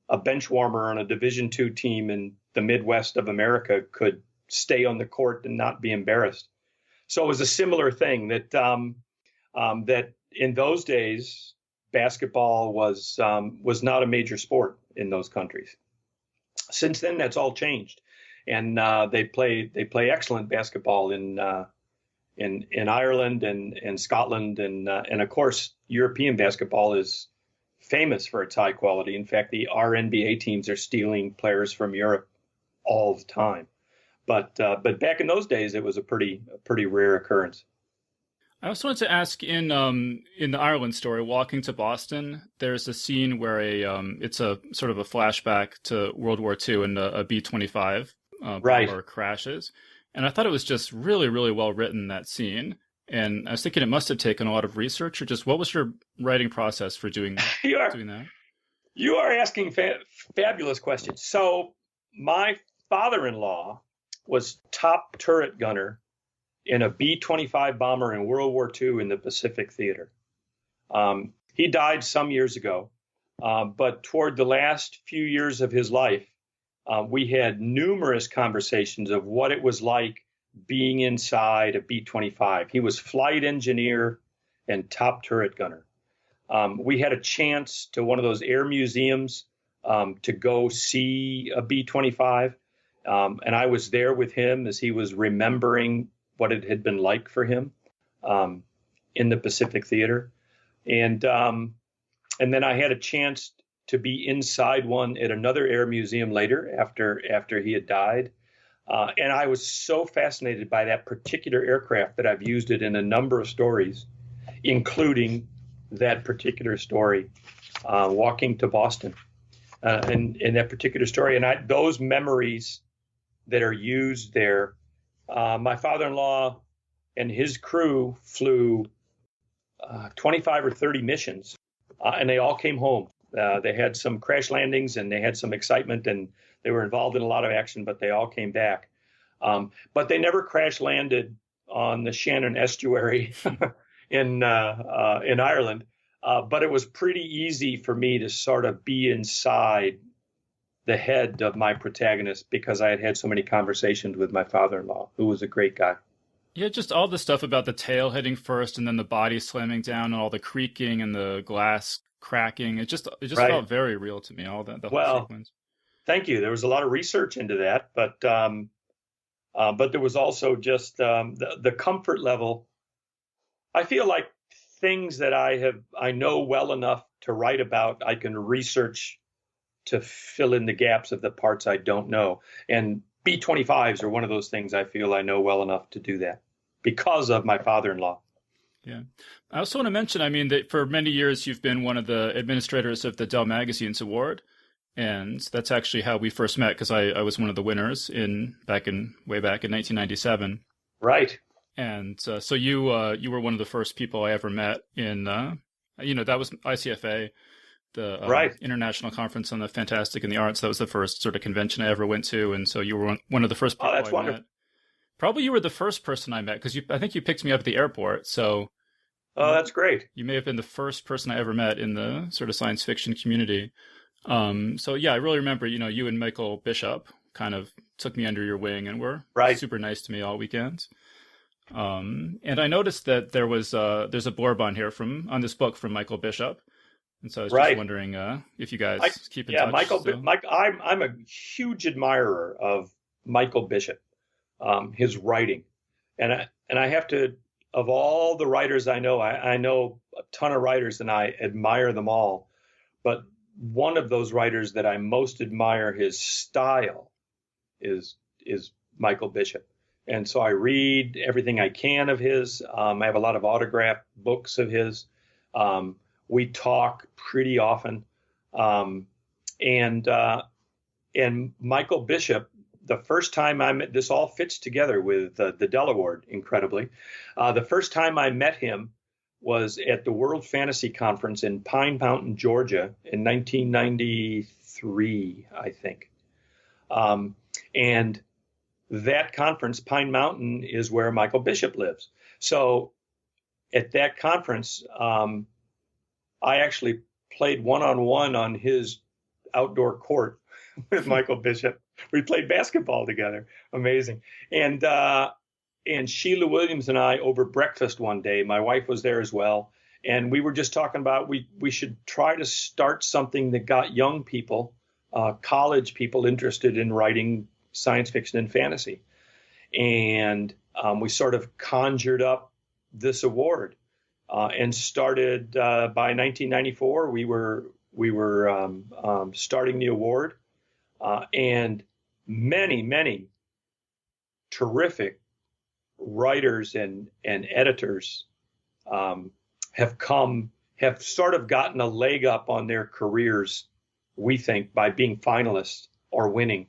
a bench warmer on a Division II team in the Midwest of America could stay on the court and not be embarrassed. So it was a similar thing that that in those days, basketball was not a major sport in those countries. Since then, that's all changed, and they play excellent basketball in Ireland and Scotland, and of course, European basketball is famous for its high quality. In fact, our NBA teams are stealing players from Europe all the time. But back in those days, it was a pretty rare occurrence. I also wanted to ask in the Ireland story, Walking to Boston, there's a scene where it's a sort of a flashback to World War II and a B-25 bomber crashes. And I thought it was just really, really well written, that scene. And I was thinking it must have taken a lot of research, or just what was your writing process for doing that? You are asking fabulous questions. So my father-in-law was top turret gunner in a B-25 bomber in World War II in the Pacific Theater. He died some years ago, but toward the last few years of his life, we had numerous conversations of what it was like being inside a B-25. He was flight engineer and top turret gunner. We had a chance to one of those air museums to go see a B-25, and I was there with him as he was remembering what it had been like for him in the Pacific Theater. And then I had a chance to be inside one at another air museum later after he had died. And I was so fascinated by that particular aircraft that I've used it in a number of stories, including that particular story, Walking to Boston, and that particular story. And those memories that are used there, my father-in-law and his crew flew 25 or 30 missions, and they all came home. They had some crash landings and they had some excitement and they were involved in a lot of action, but they all came back. But they never crash landed on the Shannon estuary in Ireland. But it was pretty easy for me to sort of be inside the head of my protagonist because I had had so many conversations with my father-in-law, who was a great guy. Yeah, just all the stuff about the tail hitting first and then the body slamming down and all the creaking and the glass cracking. It just right. Felt very real to me, all that, the whole sequence. Thank you. There was a lot of research into that, but there was also just the comfort level. I feel like things that I know well enough to write about, I can research to fill in the gaps of the parts I don't know. And B-25s are one of those things I feel I know well enough to do that because of my father-in-law. Yeah. I also want to mention, I mean, that for many years you've been one of the administrators of the Dell Magazine's award. And that's actually how we first met, because I was one of the winners way back in 1997. Right. And so you were one of the first people I ever met in, that was ICFA, the International Conference on the Fantastic and the Arts. That was the first sort of convention I ever went to. And so you were one of the first people that's I wonderful. met. Probably you were the first person I met because I think you picked me up at the airport. So Oh, that's great. you may have been the first person I ever met in the sort of science fiction community. So yeah, I really remember, you and Michael Bishop kind of took me under your wing and were Right. super nice to me all weekend. And I noticed that there's a blurb on here on this book from Michael Bishop. And so I was just Right. wondering if you guys keep in Yeah, touch. Michael. So. I'm a huge admirer of Michael Bishop, his writing, and I have to. Of all the writers I know a ton of writers, and I admire them all. But one of those writers that I most admire his style is Michael Bishop. And so I read everything I can of his. I have a lot of autographed books of his. We talk pretty often. And Michael Bishop, the first time I met, this all fits together with the Dell Award, incredibly. The first time I met him was at the World Fantasy Conference in Pine Mountain, Georgia in 1993, I think. And that conference, Pine Mountain, is where Michael Bishop lives. So at that conference, I actually played one-on-one on his outdoor court with Michael Bishop. We played basketball together. Amazing. And Sheila Williams and I over breakfast one day, my wife was there as well. And we were just talking about we should try to start something that got young people, college people interested in writing science fiction and fantasy. And we sort of conjured up this award and started by 1994. We were starting the award. And many terrific writers and editors have sort of gotten a leg up on their careers, we think, by being finalists or winning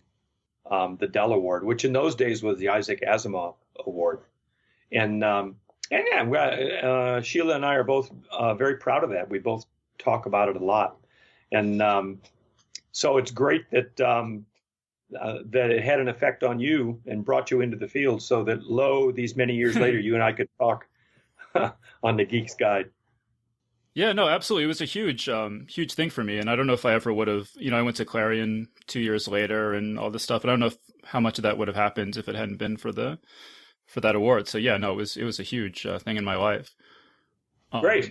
the Dell Award, which in those days was the Isaac Asimov Award. And yeah, Sheila and I are both very proud of that. We both talk about it a lot. And so it's great that that it had an effect on you and brought you into the field so that, these many years later, you and I could talk on the Geek's Guide. Yeah, no, absolutely. It was a huge thing for me. And I don't know if I ever would have, I went to Clarion 2 years later and all this stuff. And I don't know how much of that would have happened if it hadn't been for that award. So yeah, no, it was a huge thing in my life. Great.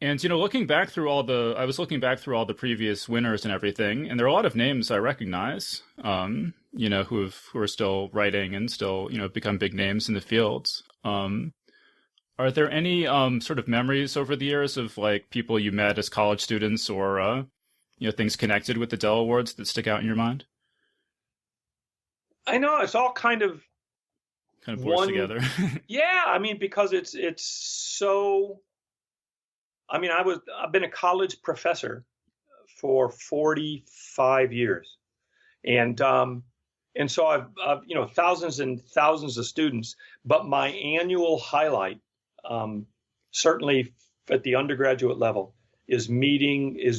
And, I was looking back through all the previous winners and everything, and there are a lot of names I recognize, who are still writing and still, become big names in the fields. Are there any sort of memories over the years of like people you met as college students or, things connected with the Dell Awards that stick out in your mind? I know it's all kind of blurs together. Yeah, I mean, because it's so. I mean, I've been a college professor for 45 years, and so I've thousands and thousands of students. But my annual highlight, certainly at the undergraduate level, is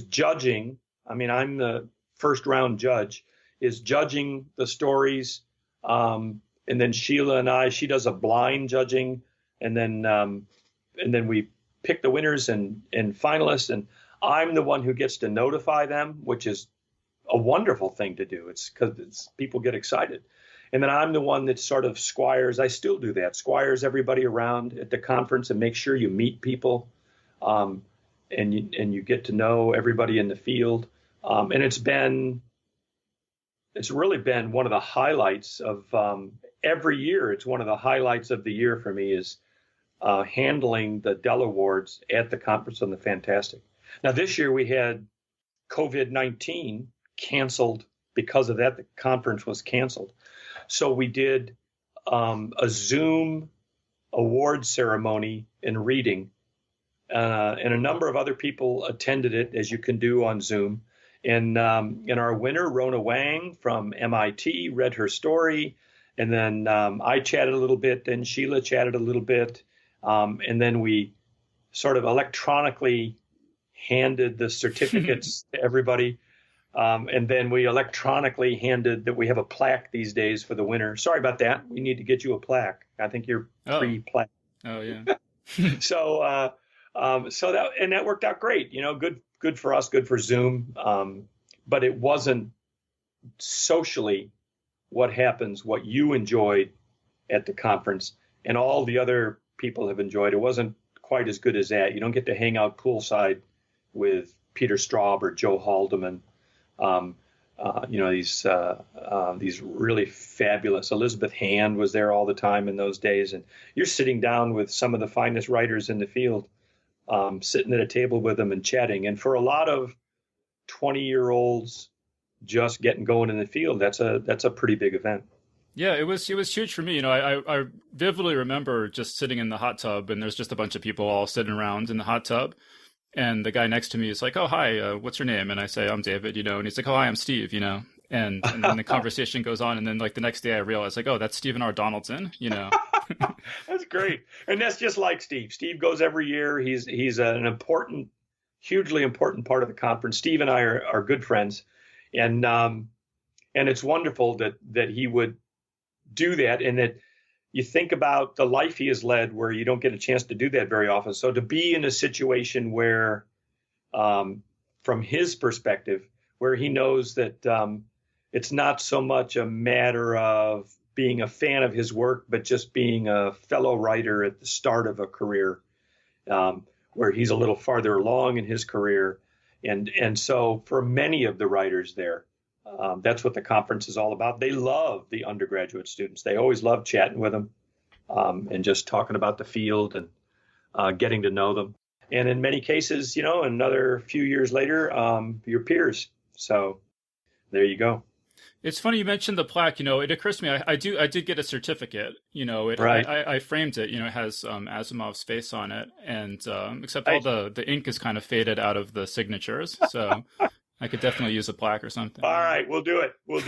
judging. I mean, I'm the first round judge. Is judging the stories, and then Sheila and I. She does a blind judging, and then we pick the winners and finalists, and I'm the one who gets to notify them, which is a wonderful thing to do. It's because people get excited. And then I'm the one that sort of squires, I still do that, squires everybody around at the conference and make sure you meet people and you get to know everybody in the field. And it's really been one of the highlights of every year. It's one of the highlights of the year for me is handling the Dell Awards at the Conference on the Fantastic. Now, this year we had COVID-19 canceled. Because of that, the conference was canceled. So we did a Zoom award ceremony and reading, and a number of other people attended it, as you can do on Zoom. And our winner, Rona Wang from MIT, read her story. And then I chatted a little bit, and Sheila chatted a little bit. And then we sort of electronically handed the certificates to everybody. And then we electronically handed that we have a plaque these days for the winner. Sorry about that. We need to get you a plaque. I think you're pre-plaque. Oh yeah. So that worked out great. Good for us, good for Zoom. But it wasn't socially what you enjoyed at the conference and all the other people have enjoyed. It wasn't quite as good as that. You don't get to hang out poolside with Peter Straub or Joe Haldeman. These really fabulous. Elizabeth Hand was there all the time in those days, and you're sitting down with some of the finest writers in the field, sitting at a table with them and chatting. And for a lot of 20-year-olds just getting going in the field, that's a pretty big event. Yeah, it was huge for me. I vividly remember just sitting in the hot tub, and there's just a bunch of people all sitting around in the hot tub. And the guy next to me is like, "Oh, hi, what's your name?" And I say, "I'm David," and he's like, "Oh, hi, I'm Steve," And then the conversation goes on. And then like the next day I realized like, oh, that's Stephen R. Donaldson, That's great. And that's just like Steve. Steve goes every year. He's an important, hugely important part of the conference. Steve and I are good friends. And it's wonderful that he would do that, and that you think about the life he has led where you don't get a chance to do that very often. So to be in a situation where, from his perspective, where he knows that it's not so much a matter of being a fan of his work, but just being a fellow writer at the start of a career, where he's a little farther along in his career. And so for many of the writers there, that's what the conference is all about. They love the undergraduate students. They always love chatting with them, and just talking about the field and getting to know them. And in many cases, another few years later, your peers. So there you go. It's funny you mentioned the plaque. It occurs to me I did get a certificate. Right. I framed it. It has Asimov's face on it, and except Right. all the ink is kind of faded out of the signatures. So I could definitely use a plaque or something. All right, we'll do it. We'll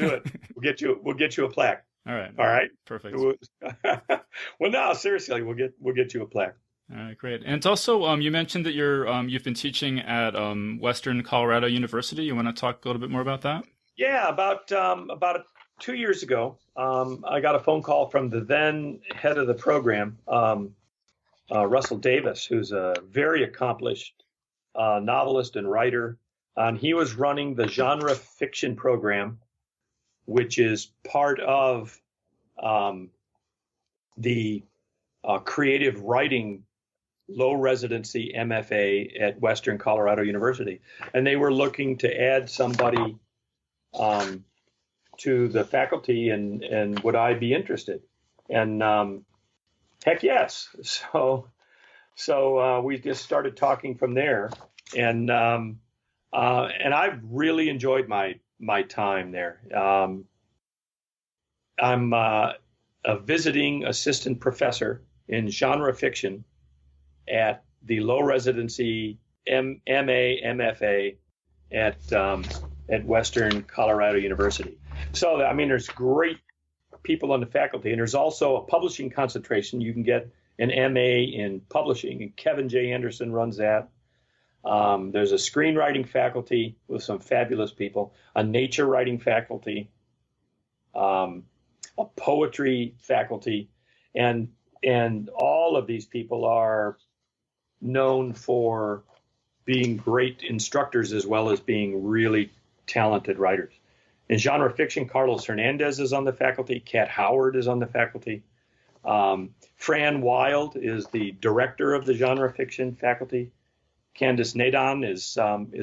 get you a plaque. All right. All right. Perfect. Well, no, seriously, we'll get you a plaque. All right, great. And also, you mentioned that you've been teaching at Western Colorado University. You want to talk a little bit more about that? Yeah, about 2 years ago, I got a phone call from the then head of the program, Russell Davis, who's a very accomplished novelist and writer. And he was running the genre fiction program, which is part of the creative writing low residency MFA at Western Colorado University. And they were looking to add somebody to the faculty, and would I be interested? And heck yes. So we just started talking from there, and I've really enjoyed my time there. I'm a visiting assistant professor in genre fiction at the low residency MA MFA at Western Colorado University. So, there's great people on the faculty, and there's also a publishing concentration. You can get an MA in publishing, and Kevin J. Anderson runs that. There's a screenwriting faculty with some fabulous people, a nature writing faculty, a poetry faculty, and all of these people are known for being great instructors as well as being really talented writers. In genre fiction, Carlos Hernandez is on the faculty. Kat Howard is on the faculty. Fran Wild is the director of the genre fiction faculty. Candice Nadon is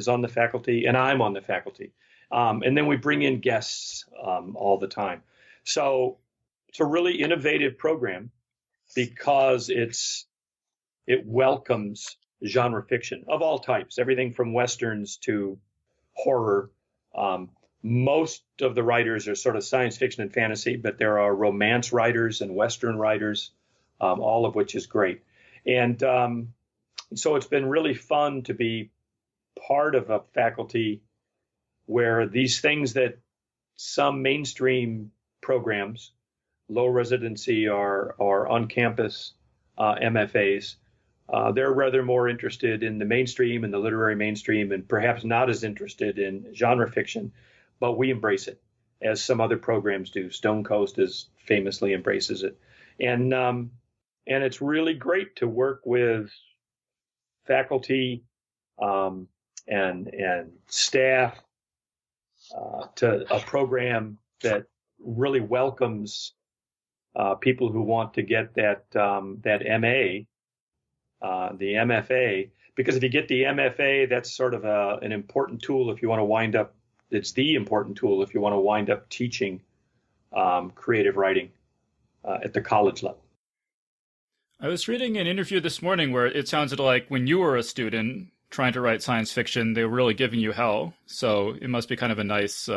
on the faculty, and I'm on the faculty. And then we bring in guests all the time. So it's a really innovative program because it welcomes genre fiction of all types, everything from Westerns to horror. Most of the writers are sort of science fiction and fantasy, but there are romance writers and Western writers, all of which is great. And so it's been really fun to be part of a faculty where these things that some mainstream programs, low residency or on-campus MFAs, They're rather more interested in the mainstream and the literary mainstream, and perhaps not as interested in genre fiction, but we embrace it, as some other programs do. Stone Coast famously embraces it, and it's really great to work with faculty and staff to a program that really welcomes people who want to get that MA, the MFA, because if you get the MFA, that's sort of an important tool if you want to wind up. It's the important tool if you want to wind up teaching creative writing at the college level. I was reading an interview this morning where it sounded like when you were a student trying to write science fiction, they were really giving you hell. So it must be kind of a nice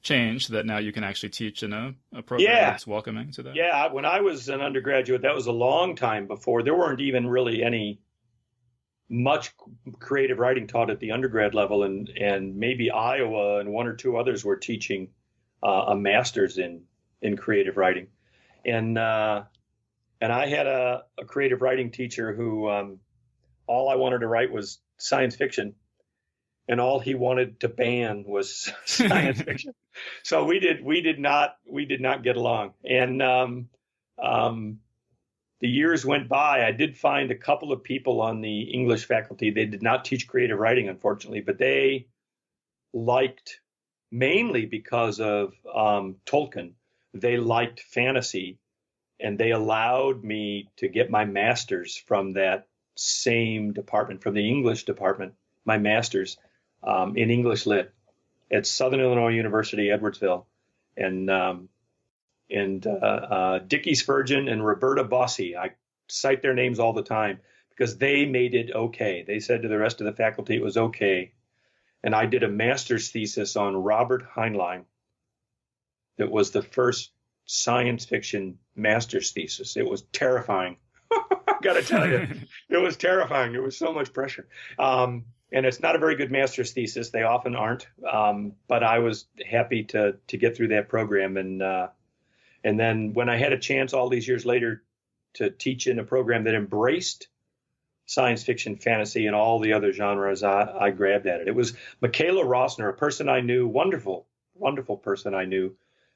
change that now you can actually teach in a program that's welcoming to that. Yeah, when I was an undergraduate, that was a long time before. There weren't even really much creative writing taught at the undergrad level, and maybe Iowa and one or two others were teaching a master's in creative writing. And I had a creative writing teacher who all I wanted to write was science fiction, and all he wanted to ban was science fiction. So we did not get along. And the years went by. I did find a couple of people on the English faculty. They did not teach creative writing, unfortunately, but they liked, mainly because of Tolkien, they liked fantasy, and they allowed me to get my master's from that same department, from the English department, my master's in English Lit at Southern Illinois University, Edwardsville. And Dickie Spurgeon and Roberta Bossi, I cite their names all the time because they made it okay. They said to the rest of the faculty it was okay. And I did a master's thesis on Robert Heinlein that was the first science fiction master's thesis. It was terrifying. I got to tell you, it was terrifying. There was so much pressure. And it's not a very good master's thesis. They often aren't. But I was happy to get through that program. And then when I had a chance all these years later to teach in a program that embraced science fiction, fantasy, and all the other genres, I grabbed at it. It was Michaela Rossner, a person I knew, wonderful person I knew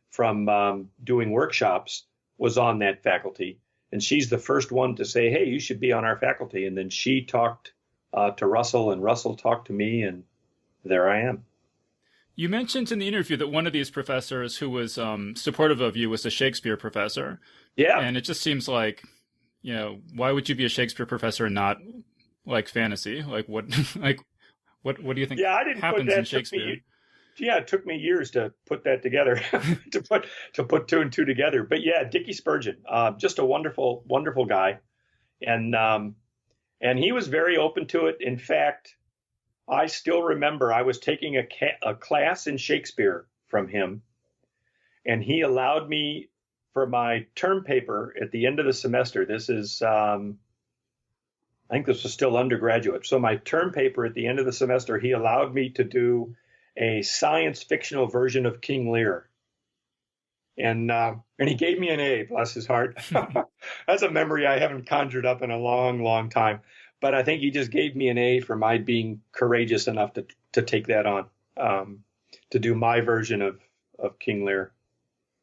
from doing workshops, was on that faculty. And she's the first one to say, hey, you should be on our faculty. And then she talked to Russell, and Russell talked to me, and there I am. You mentioned in the interview that one of these professors who was supportive of you was a Shakespeare professor. Yeah. And it just seems like, why would you be a Shakespeare professor and not like fantasy? Like what what do you think happens in Shakespeare? It took me years to put that together, to put two and two together. But yeah, Dickie Spurgeon, just a wonderful, wonderful guy. And he was very open to it. In fact, I still remember I was taking a class in Shakespeare from him, and he allowed me for my term paper at the end of the semester. This is, I think this was still undergraduate. So my term paper at the end of the semester, he allowed me to do a science fictional version of King Lear. And he gave me an A, bless his heart. That's a memory I haven't conjured up in a long, long time. But I think he just gave me an A for my being courageous enough to take that on, to do my version of King Lear.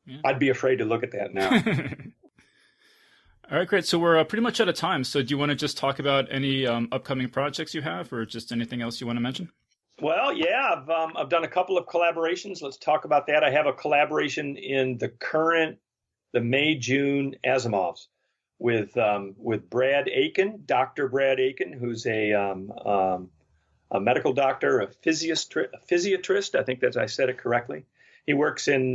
Yeah. I'd be afraid to look at that now. All right, great. So we're pretty much out of time. So do you want to just talk about any upcoming projects you have, or just anything else you want to mention? Well, yeah, I've done a couple of collaborations. Let's talk about that. I have a collaboration in the May-June Asimovs with Brad Aiken, Dr. Brad Aiken, who's a medical doctor, a physiatrist. I think I said it correctly. He works in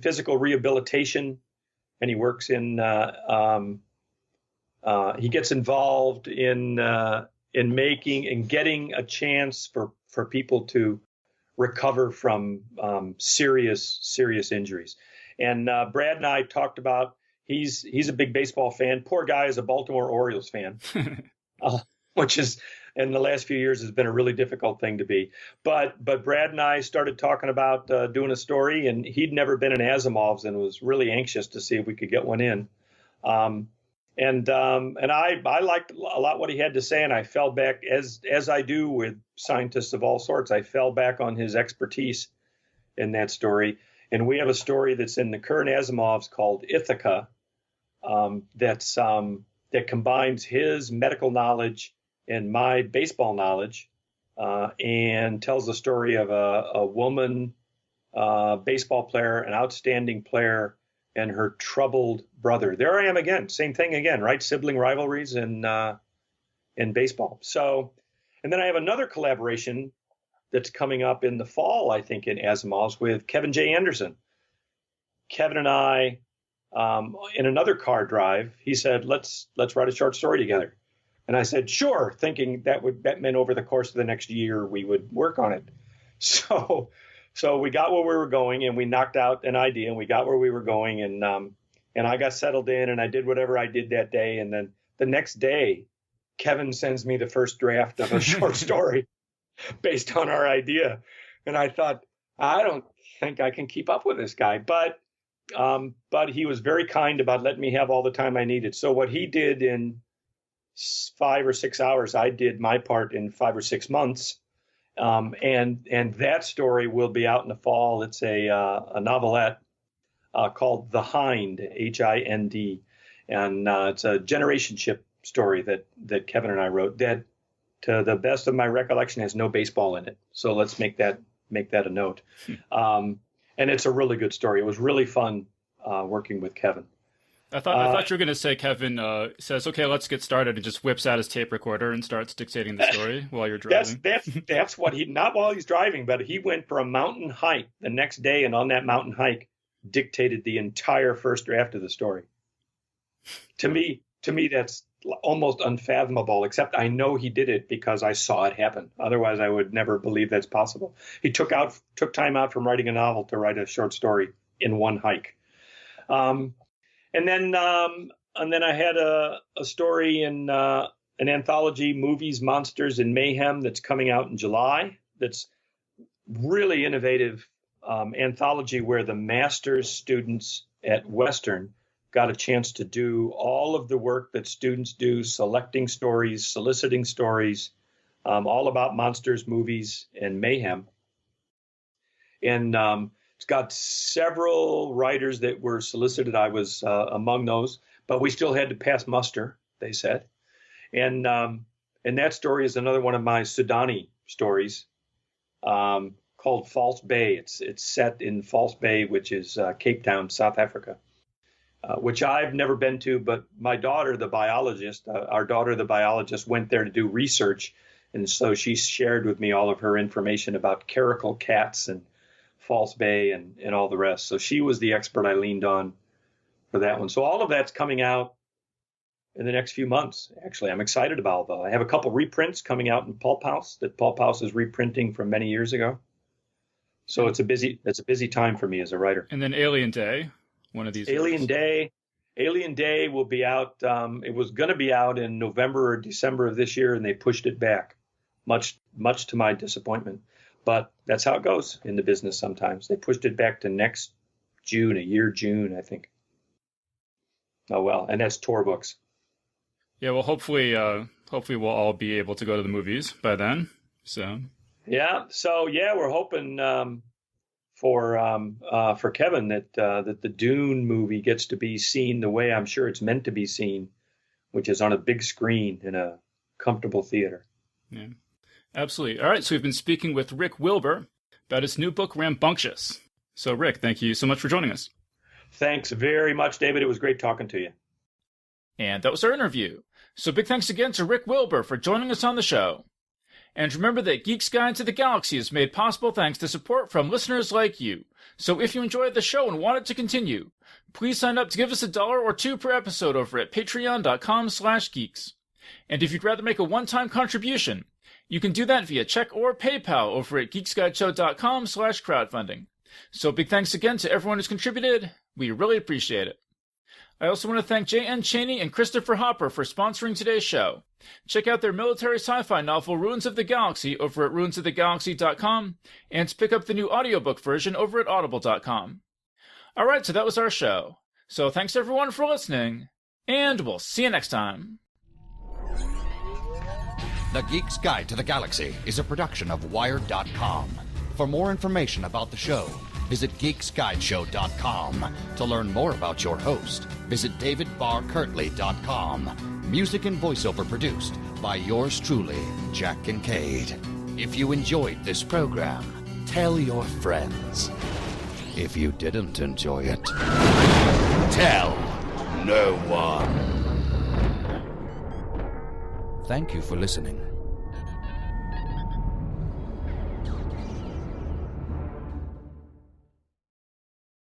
physical rehabilitation, and he works in he gets involved in making and getting a chance for people to recover from serious injuries. And Brad and I talked about, he's a big baseball fan. Poor guy is a Baltimore Orioles fan, which is, in the last few years, has been a really difficult thing to be. But Brad and I started talking about doing a story, and he'd never been in Asimov's and was really anxious to see if we could get one in. And I liked a lot what he had to say, and I fell back, as I do with scientists of all sorts, I fell back on his expertise in that story. And we have a story that's in the current Asimovs called Ithaca, that combines his medical knowledge and my baseball knowledge, and tells the story of a woman baseball player, an outstanding player, and her troubled brother. There I am again, same thing again, right? Sibling rivalries in baseball. So, and then I have another collaboration that's coming up in the fall, I think, in Asimov's with Kevin J. Anderson. Kevin and I, in another car drive, he said, let's write a short story together. And I said, sure, thinking that meant over the course of the next year we would work on it. So we got where we were going, and we knocked out an idea, and we got where we were going, and I got settled in, and I did whatever I did that day. And then the next day, Kevin sends me the first draft of a short story based on our idea. And I thought, I don't think I can keep up with this guy. But he was very kind about letting me have all the time I needed. So what he did in 5 or 6 hours, I did my part in 5 or 6 months. And that story will be out in the fall. It's a novelette called The Hind, Hind, and it's a generation ship story that Kevin and I wrote. That, to the best of my recollection, has no baseball in it. So let's make that a note. And it's a really good story. It was really fun working with Kevin. I thought you were going to say Kevin says, "Okay, let's get started," and just whips out his tape recorder and starts dictating the story while you're driving. That's what not while he's driving, but he went for a mountain hike the next day, and on that mountain hike dictated the entire first draft of the story. To me, that's almost unfathomable, except I know he did it because I saw it happen. Otherwise, I would never believe that's possible. He took time out from writing a novel to write a short story in one hike. And then I had a story in an anthology, Movies, Monsters, and Mayhem, that's coming out in July. That's really innovative anthology where the master's students at Western got a chance to do all of the work that students do, selecting stories, soliciting stories, all about monsters, movies, and mayhem. And it's got several writers that were solicited. I was among those, but we still had to pass muster, they said. And that story is another one of my Sudani stories called False Bay. It's set in False Bay, which is Cape Town, South Africa, which I've never been to, but my daughter, the biologist, went there to do research. And so she shared with me all of her information about caracal cats and False Bay and all the rest. So she was the expert I leaned on for that one. So all of that's coming out in the next few months. Actually, I'm excited about that. I have a couple reprints coming out in Pulp House that Pulp House is reprinting from many years ago. So it's a busy time for me as a writer. And then Alien Day, one of these. Alien Day will be out. It was going to be out in November or December of this year, and they pushed it back, much to my disappointment. But that's how it goes in the business sometimes. They pushed it back to next June, June, I think. Oh, well, and that's Tor Books. Yeah, well, hopefully we'll all be able to go to the movies by then. So we're hoping for Kevin that the Dune movie gets to be seen the way I'm sure it's meant to be seen, which is on a big screen in a comfortable theater. Yeah. Absolutely. All right, so we've been speaking with Rick Wilber about his new book, Rambunctious. So, Rick, thank you so much for joining us. Thanks very much, David. It was great talking to you. And that was our interview. So big thanks again to Rick Wilber for joining us on the show. And remember that Geek's Guide to the Galaxy is made possible thanks to support from listeners like you. So if you enjoyed the show and want it to continue, please sign up to give us $1 or $2 per episode over at patreon.com/geeks. And if you'd rather make a one-time contribution, you can do that via check or PayPal over at geeksguideshow.com/crowdfunding. So big thanks again to everyone who's contributed. We really appreciate it. I also want to thank J.N. Chaney and Christopher Hopper for sponsoring today's show. Check out their military sci-fi novel Ruins of the Galaxy over at ruinsofthegalaxy.com and to pick up the new audiobook version over at audible.com. Alright, so that was our show. So thanks everyone for listening, And we'll see you next time. The Geek's Guide to the Galaxy is a production of Wired.com. For more information about the show, visit geeksguideshow.com. To learn more about your host, visit davidbarrkirtley.com. Music and voiceover produced by yours truly, Jack Kincaid. If you enjoyed this program, tell your friends. If you didn't enjoy it, tell no one. Thank you for listening.